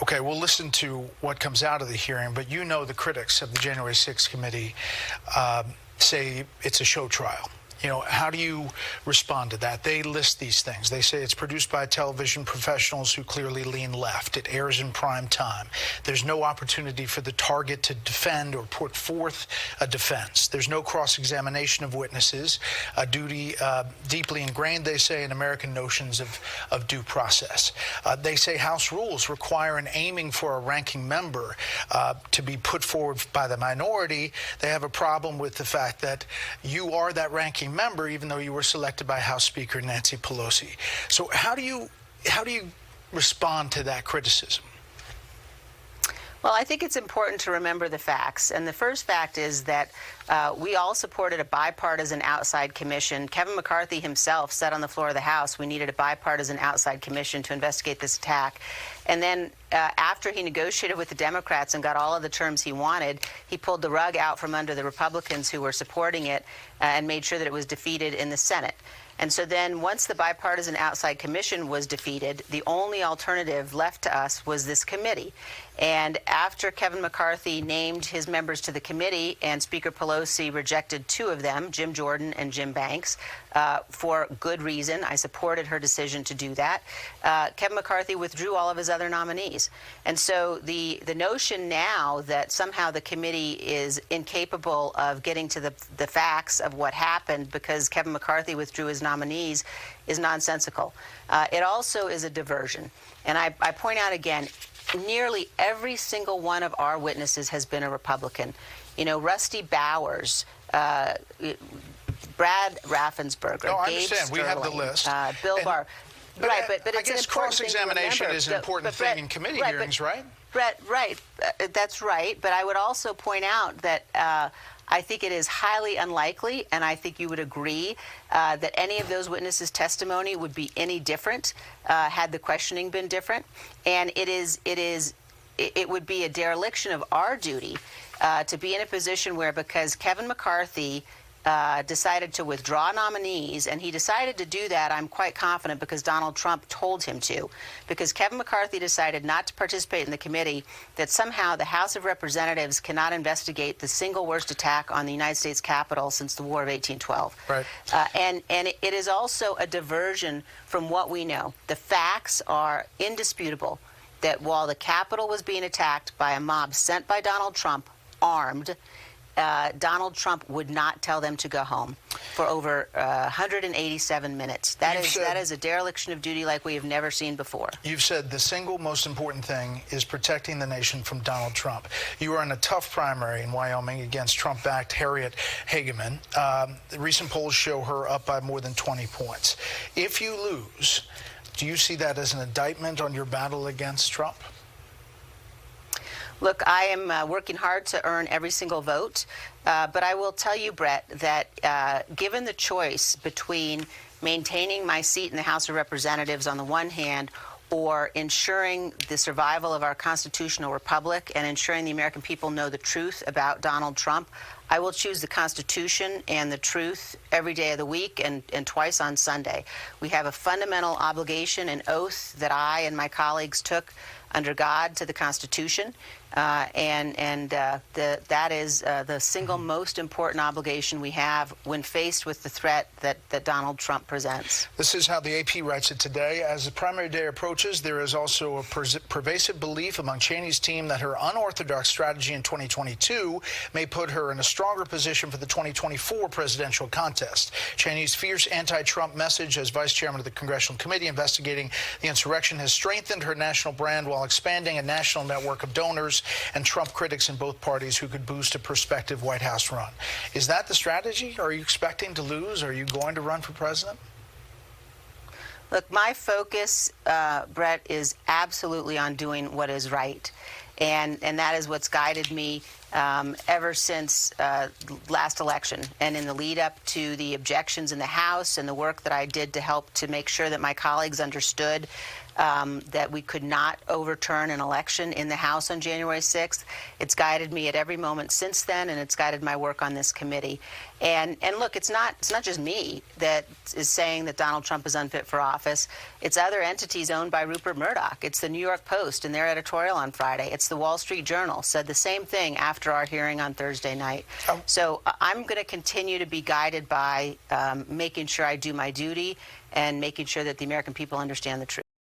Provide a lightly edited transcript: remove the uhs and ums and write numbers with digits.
Okay, we'll listen to what comes out of the hearing, but you know the critics of the January 6th committee say it's a show trial. You know, how do you respond to that? They list these things. They say it's produced by television professionals who clearly lean left. It airs in prime time. There's no opportunity for the target to defend or put forth a defense. There's no cross-examination of witnesses, a duty deeply ingrained, they say, in American notions of due process. They say House rules require an aiming for a ranking member to be put forward by the minority. They have a problem with the fact that you are that ranking member, even though you were selected by House Speaker Nancy Pelosi. So how do you respond to that criticism? Well, I think it's important to remember the facts. And the first fact is that we all supported a bipartisan outside commission. Kevin McCarthy himself said on the floor of the House we needed a bipartisan outside commission to investigate this attack. And then after he negotiated with the Democrats and got all of the terms he wanted, he pulled the rug out from under the Republicans who were supporting it and made sure that it was defeated in the Senate. And so then once the bipartisan outside commission was defeated, the only alternative left to us was this committee. And after Kevin McCarthy named his members to the committee and Speaker Pelosi rejected two of them, Jim Jordan and Jim Banks, for good reason, I supported her decision to do that, Kevin McCarthy withdrew all of his other nominees. And so the notion now that somehow the committee is incapable of getting to the facts of what happened because Kevin McCarthy withdrew his nominees is nonsensical. It also is a diversion. And I point out again, nearly every single one of our witnesses has been a Republican. You know, Rusty Bowers, Brad Raffensperger, no, I Gabe understand. Sterling, we have the list. Bill Barr. But right, but I it's guess cross-examination is an important thing in committee hearings, right? Brett, right. That's right. But I would also point out that I think it is highly unlikely, and I think you would agree, that any of those witnesses' testimony would be any different had the questioning been different. And it would be a dereliction of our duty to be in a position where, because Kevin McCarthy decided to withdraw nominees, and he decided to do that, I'm quite confident, because Donald Trump told him to. Because Kevin McCarthy decided not to participate in the committee, that somehow the House of Representatives cannot investigate the single worst attack on the United States Capitol since the War of 1812. Right. And it is also a diversion from what we know. The facts are indisputable that while the Capitol was being attacked by a mob sent by Donald Trump, armed, Donald Trump would not tell them to go home for over 187 minutes. That is a dereliction of duty like we have never seen before. You've said the single most important thing is protecting the nation from Donald Trump. You are in a tough primary in Wyoming against Trump-backed Harriet Hageman. The recent polls show her up by more than 20 points. If you lose, do you see that as an indictment on your battle against Trump? Look, I am working hard to earn every single vote, but I will tell you, Brett, that given the choice between maintaining my seat in the House of Representatives on the one hand, or ensuring the survival of our constitutional republic and ensuring the American people know the truth about Donald Trump, I will choose the Constitution and the truth every day of the week and twice on Sunday. We have a fundamental obligation, an oath that I and my colleagues took under God to the Constitution, that is the single most important obligation we have when faced with the threat that Donald Trump presents. This is how the AP writes it today. As the primary day approaches, there is also a pervasive belief among Cheney's team that her unorthodox strategy in 2022 may put her in a stronger position for the 2024 presidential contest. Cheney's fierce anti-Trump message as vice chairman of the Congressional Committee investigating the insurrection has strengthened her national brand while expanding a national network of donors and Trump critics in both parties who could boost a prospective White House run. Is that the strategy? Are you expecting to lose? Are you going to run for president? Look, my focus, Brett, is absolutely on doing what is right. And that is what's guided me ever since last election and in the lead up to the objections in the House and the work that I did to help to make sure that my colleagues understood that we could not overturn an election in the House on January 6th. It's guided me at every moment since then, and it's guided my work on this committee. And look, it's not just me that is saying that Donald Trump is unfit for office. It's other entities owned by Rupert Murdoch. It's the New York Post in their editorial on Friday. It's the Wall Street Journal said the same thing after our hearing on Thursday night. Oh. So I'm going to continue to be guided by making sure I do my duty and making sure that the American people understand the truth.